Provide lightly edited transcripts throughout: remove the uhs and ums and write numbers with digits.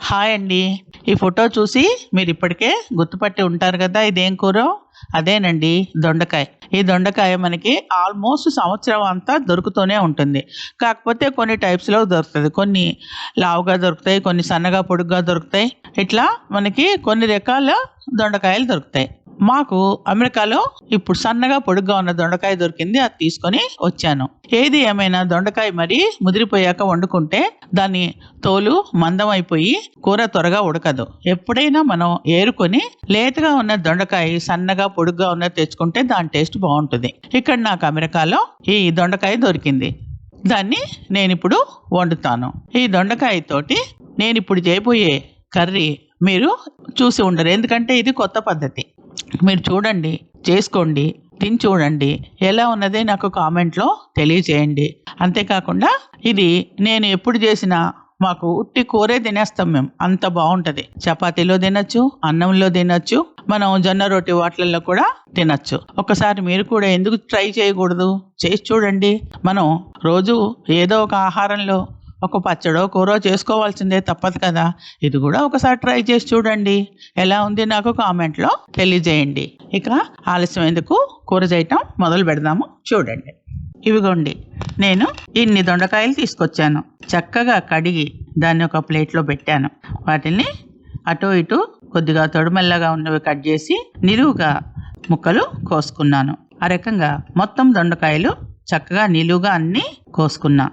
Hi అండి. ఈ photo చూసి మీరు ఇప్పటికే గుర్తుపట్టి ఉంటారు కదా, ఇదేం కూర? అదేనండి దొండకాయ. ఈ దొండకాయ మనకి ఆల్మోస్ట్ సంవత్సరం అంతా దొరుకుతూనే ఉంటుంది. కాకపోతే కొన్ని టైప్స్లో దొరుకుతుంది. కొన్ని లావుగా దొరుకుతాయి, కొన్ని సన్నగా పొడుగ్గా దొరుకుతాయి. ఇట్లా మనకి కొన్ని రకాల దొండకాయలు దొరుకుతాయి. మాకు అమెరికాలో ఇప్పుడు సన్నగా పొడుగ్గా ఉన్న దొండకాయ దొరికింది, అది తీసుకొని వచ్చాను. ఏది ఏమైనా దొండకాయ మరి ముదిరిపోయాక వండుకుంటే దాని తోలు మందం అయిపోయి కూర త్వరగా ఉడకదు. ఎప్పుడైనా మనం ఏరుకొని లేతగా ఉన్న దొండకాయ సన్నగా పొడుగ్గా ఉన్నది తెచ్చుకుంటే దాని టేస్ట్ బాగుంటుంది. ఇక్కడ నాకు అమెరికాలో ఈ దొండకాయ దొరికింది. దాన్ని నేను ఇప్పుడు వండుతాను. ఈ దొండకాయ తోటి నేను ఇప్పుడు చేయబోయే కర్రీ మీరు చూసి ఉండరు, ఎందుకంటే ఇది కొత్త పద్ధతి. మీరు చూడండి, చేసుకోండి, తిని చూడండి, ఎలా ఉన్నదే నాకు కామెంట్లో తెలియజేయండి. అంతేకాకుండా ఇది నేను ఎప్పుడు చేసినా మాకు ఉట్టి కూరే తినేస్తాం మేము, అంత బాగుంటుంది. చపాతీలో తినచ్చు, అన్నంలో తినచ్చు, మనం జొన్న రొట్టి వాటిల్లో కూడా తినచ్చు. ఒకసారి మీరు కూడా ఎందుకు ట్రై చేయకూడదు? చేసి చూడండి. మనం రోజు ఏదో ఒక ఆహారంలో ఒక పచ్చడో కూరో చేసుకోవాల్సిందే, తప్పదు కదా. ఇది కూడా ఒకసారి ట్రై చేసి చూడండి, ఎలా ఉంది నాకు కామెంట్లో తెలియజేయండి. ఇక ఆలస్యం ఎందుకు, కూర చేయటం మొదలు పెడదాము. చూడండి, ఇవిగోండి నేను ఇన్ని దొండకాయలు తీసుకొచ్చాను. చక్కగా కడిగి దాన్ని ఒక ప్లేట్లో పెట్టాను. వాటిని అటు ఇటు కొద్దిగా తొడుమెల్లగా ఉన్నవి కట్ చేసి నిలువుగా ముక్కలు కోసుకున్నాను. ఆ రకంగా మొత్తం దొండకాయలు చక్కగా నిలువుగా అన్నీ కోసుకున్నా.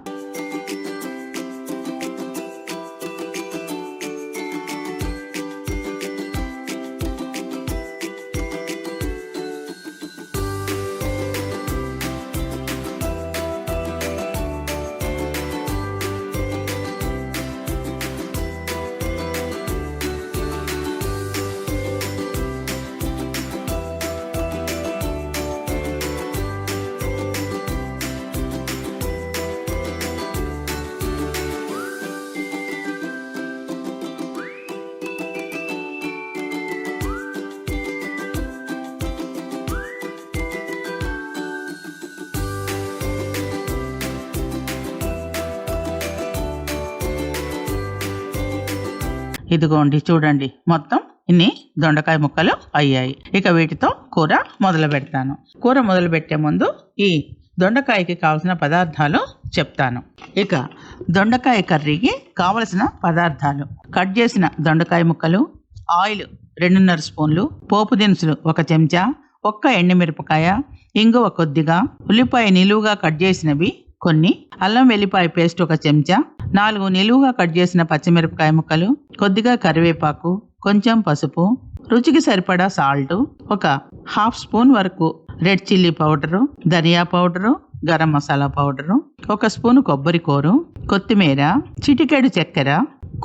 ఇదిగోండి చూడండి, మొత్తం ఇన్ని దొండకాయ ముక్కలు అయ్యాయి. ఇక వీటితో కూర మొదలు పెడతాను. కూర మొదలు పెట్టే ముందు ఈ దొండకాయకి కావలసిన పదార్థాలు చెప్తాను. ఇక దొండకాయ కర్రీకి కావలసిన పదార్థాలు: కట్ చేసిన దొండకాయ ముక్కలు, ఆయిల్ 2.5 స్పూన్లు, పోపు దినుసులు 1 చెంచా, 1 ఎండుమిరపకాయ, ఇంగువ కొద్దిగా, ఉల్లిపాయ నిలువుగా కట్ చేసినవి కొన్ని, అల్లం వెల్లిపాయ పేస్ట్ 1 చెంచా, 4 నిలువుగా కట్ చేసిన పచ్చిమిరపకాయ ముక్కలు, కొద్దిగా కరివేపాకు, కొంచెం పసుపు, రుచికి సరిపడా సాల్ట్, 1/2 స్పూన్ వరకు రెడ్ చిల్లీ పౌడరు, ధనియా powder, garam masala powder, 1 spoon కొబ్బరి కూర, కొత్తిమీర, చిటికెడు చక్కెర,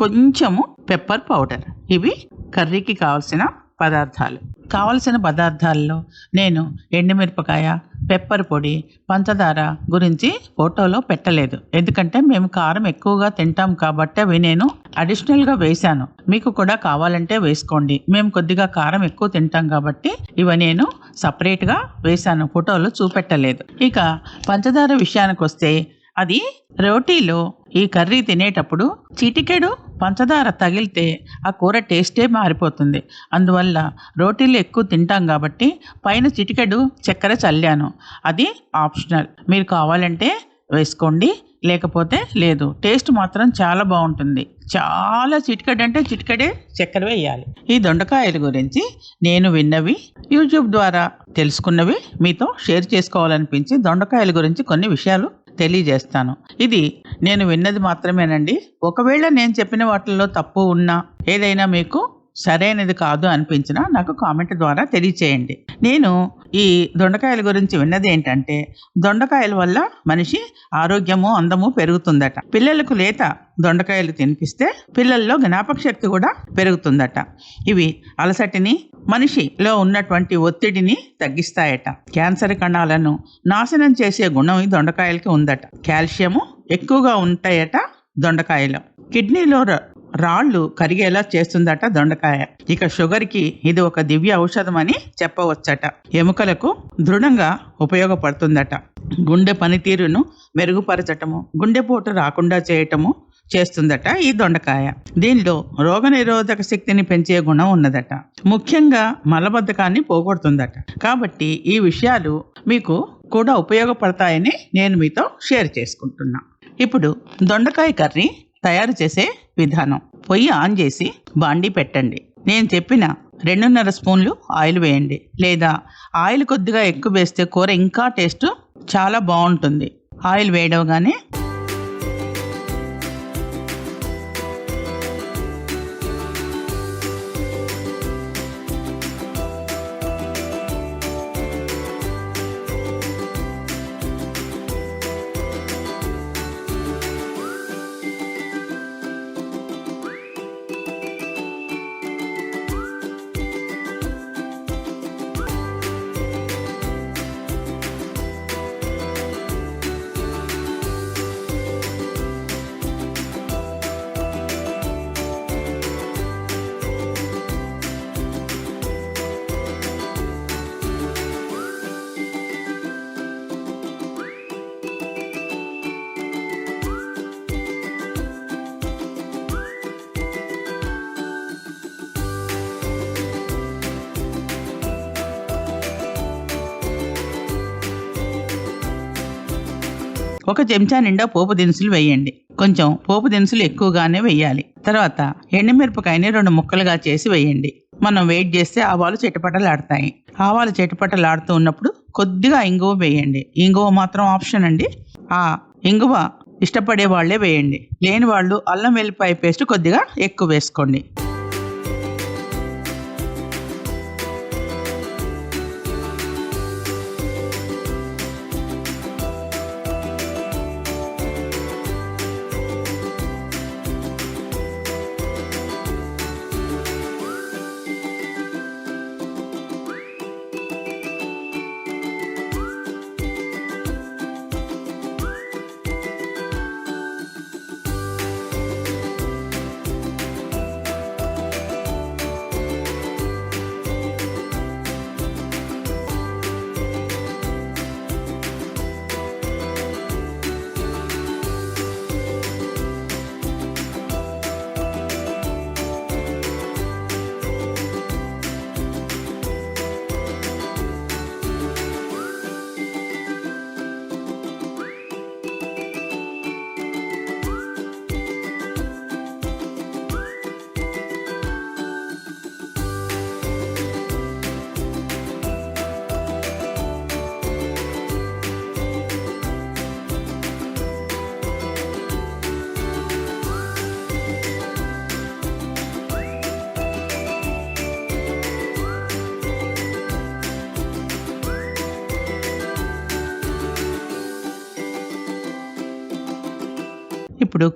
కొంచెము పెప్పర్ పౌడర్. ఇవి కర్రీకి కావాల్సిన పదార్థాలు. కావలసిన పదార్థాల్లో నేను ఎండుమిరపకాయ, పెప్పర్ పొడి, పంచదార గురించి ఫోటోలో పెట్టలేదు, ఎందుకంటే మేము కారం ఎక్కువగా తింటాం కాబట్టి అవి నేను అడిషనల్గా వేశాను. మీకు కూడా కావాలంటే వేసుకోండి. మేము కొద్దిగా కారం ఎక్కువ తింటాం కాబట్టి ఇవి నేను సపరేట్గా వేశాను, ఫోటోలో చూపెట్టలేదు. ఇక పంచదార విషయానికి వస్తే అది రోటీలో ఈ కర్రీ తినేటప్పుడు చిటికెడు పంచదార తగిలితే ఆ కూర టేస్టే మారిపోతుంది. అందువల్ల రోటీలు ఎక్కువ తింటాం కాబట్టి పైన చిటికెడు చక్కెర చల్లాను. అది ఆప్షనల్, మీరు కావాలంటే వేసుకోండి, లేకపోతే లేదు. టేస్ట్ మాత్రం చాలా బాగుంటుంది. చాలా చిటికెడు అంటే చిటికెడే చక్కెర వేయాలి. ఈ దొండకాయల గురించి నేను విన్నవి, యూట్యూబ్ ద్వారా తెలుసుకున్నవి మీతో షేర్ చేసుకోవాలనిపించి దొండకాయల గురించి కొన్ని విషయాలు తెలియజేస్తాను. ఇది నేను విన్నది మాత్రమేనండి. ఒకవేళ నేను చెప్పిన వాటిల్లో తప్పు ఉన్నా, ఏదైనా మీకు సరైనది కాదు అనిపించినా నాకు కామెంట్ ద్వారా తెలియచేయండి. నేను ఈ దొండకాయల గురించి విన్నది ఏంటంటే, దొండకాయల వల్ల మనిషి ఆరోగ్యము అందము పెరుగుతుందట. పిల్లలకు లేత దొండకాయలు తినిపిస్తే పిల్లల్లో జ్ఞాపక శక్తి కూడా పెరుగుతుందట. ఇవి అలసటిని, మనిషిలో ఉన్నటువంటి ఒత్తిడిని తగ్గిస్తాయట. క్యాన్సర్ కణాలను నాశనం చేసే గుణం ఈ దొండకాయలకి ఉందట. కాల్షియము ఎక్కువగా ఉంటాయట దొండకాయలో. కిడ్నీలో రాళ్ళు కరిగేలా చేస్తుందట దొండకాయ. ఇక షుగర్కి ఇది ఒక దివ్య ఔషధం అని చెప్పవచ్చట. ఎముకలకు దృఢంగా ఉపయోగపడుతుందట. గుండె పనితీరును మెరుగుపరచటము, గుండెపోటు రాకుండా చేయటము చేస్తుందట ఈ దొండకాయ. దీనిలో రోగనిరోధక శక్తిని పెంచే గుణం ఉన్నదట. ముఖ్యంగా మలబద్ధకాన్ని పోగొడుతుందట. కాబట్టి ఈ విషయాలు మీకు కూడా ఉపయోగపడతాయని నేను మీతో షేర్ చేసుకుంటున్నా. ఇప్పుడు దొండకాయ కర్రీ తయారు చేసే విధానం. పొయ్యి ఆన్ చేసి బాండీ పెట్టండి. నేను చెప్పిన 2.5 స్పూన్లు ఆయిల్ వేయండి, లేదా ఆయిల్ కొద్దిగా ఎక్కువ వేస్తే కూర ఇంకా టేస్ట్ చాలా బాగుంటుంది. ఆయిల్ వేయడగానే ఒక చెంచా నిండా పోపు దినుసులు వేయండి. కొంచెం పోపు దినుసులు ఎక్కువగానే వేయాలి. తర్వాత ఎండుమిరపకాయని 2 ముక్కలుగా చేసి వేయండి. మనం వెయిట్ చేస్తే ఆవాలు చిటపటలాడతాయి. ఆవాలు చిటపటలాడుతూ ఉన్నప్పుడు కొద్దిగా ఇంగువ వేయండి. ఇంగువ మాత్రం ఆప్షన్ అండి. ఆ ఇంగువ ఇష్టపడే వాళ్ళే వేయండి. లేని వాళ్ళు అల్లం వెల్లిపాయ పేస్ట్ కొద్దిగా ఎక్కువ వేసుకోండి. ఇప్పుడు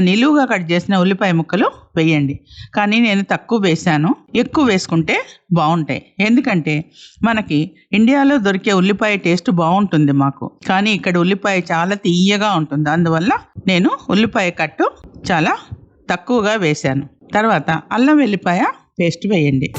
నిలువుగా కట్ చేసిన ఉల్లిపాయ ముక్కలు వేయండి. కానీ నేను తక్కువ వేశాను. ఎక్కువ వేసుకుంటే బాగుంటాయి. ఎందుకంటే మనకి ఇండియాలో దొరికే ఉల్లిపాయ టేస్ట్ బాగుంటుంది మాకు, కానీ ఇక్కడ ఉల్లిపాయ చాలా తీయగా ఉంటుంది. అందువల్ల నేను ఉల్లిపాయ కట్టు చాలా తక్కువగా వేశాను. తర్వాత అల్లం వెల్లిపాయ పేస్ట్ వేయండి.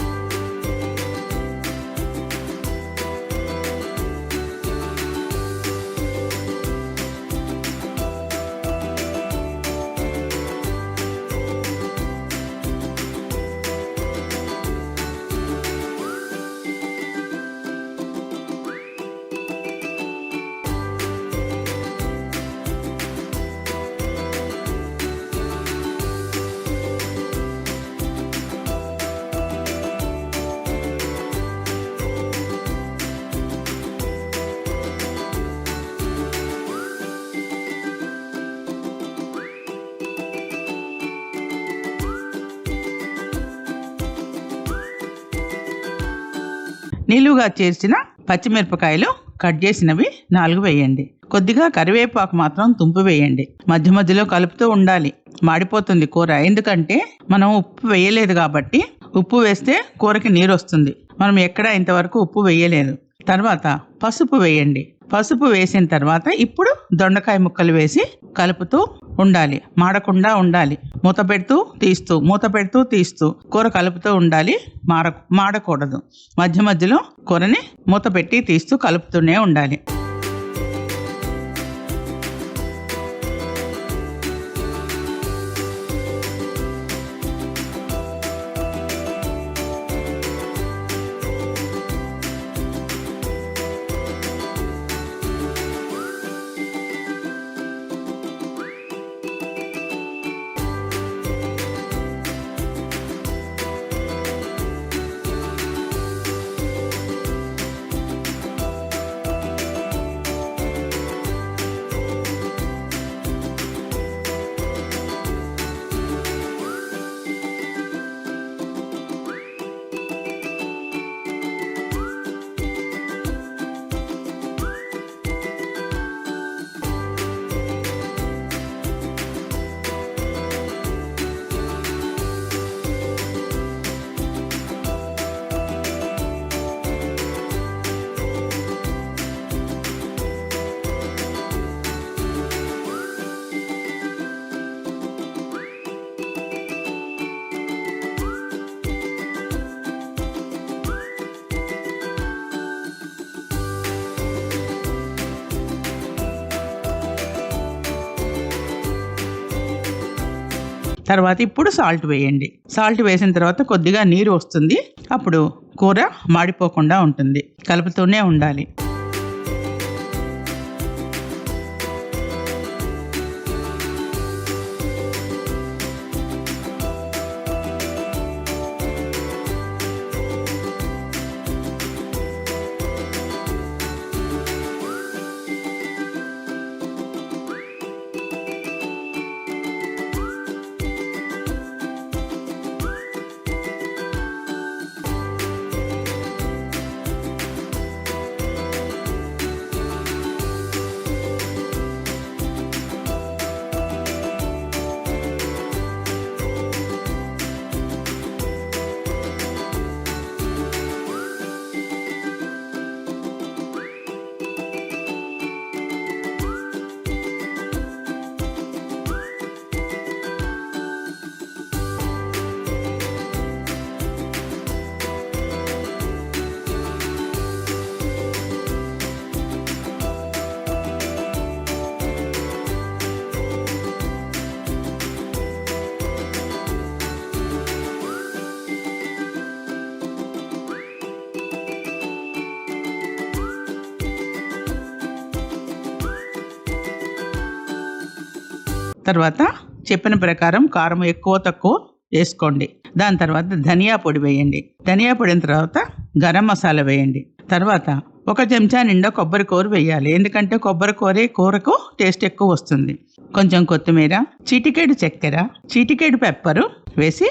నిలువుగా చేర్చిన పచ్చిమిరపకాయలు కట్ చేసినవి 4 వేయండి. కొద్దిగా కరివేపాకు మాత్రం తుంపు వేయండి. మధ్య మధ్యలో కలుపుతూ ఉండాలి. మాడిపోతుంది కూర, ఎందుకంటే మనం ఉప్పు వేయలేదు కాబట్టి. ఉప్పు వేస్తే కూరకి నీరు వస్తుంది. మనం ఎక్కడ ఇంతవరకు ఉప్పు వేయలేదు. తర్వాత పసుపు వేయండి. పసుపు వేసిన తర్వాత ఇప్పుడు దొండకాయ ముక్కలు వేసి కలుపుతూ ఉండాలి. మాడకుండా ఉండాలి. మూత పెడుతూ తీస్తూ కూర కలుపుతూ ఉండాలి. మాడకూడదు. మధ్య మధ్యలో కూరని మూత పెట్టి తీస్తూ కలుపుతూనే ఉండాలి. తర్వాత ఇప్పుడు సాల్ట్ వేయండి. సాల్ట్ వేసిన తర్వాత కొద్దిగా నీరు వస్తుంది. అప్పుడు కూర మాడిపోకుండా ఉంటుంది. కలుపుతూనే ఉండాలి. తర్వాత చెప్పిన ప్రకారం కారం ఎక్కువ తక్కువ వేసుకోండి. దాని తర్వాత ధనియా పొడి వేయండి. ధనియా పొడిన తర్వాత గరం మసాలా వేయండి. తర్వాత 1 చెంచా నిండా కొబ్బరి కూర వేయాలి. ఎందుకంటే కొబ్బరి కూరకు టేస్ట్ ఎక్కువ వస్తుంది. కొంచెం కొత్తిమీర, చిటికెడు చక్కెర, చిటికెడు పెప్పరు వేసి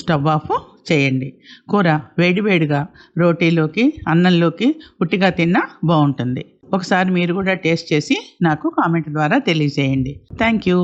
స్టవ్ ఆఫ్ చేయండి. కూర వేడివేడిగా రోటీలోకి అన్నంలోకి ఉట్టిగా తిన్నా బాగుంటుంది. ఒకసారి మీరు కూడా టేస్ట్ చేసి నాకు కామెంట్ ద్వారా తెలియజేయండి. Thank you.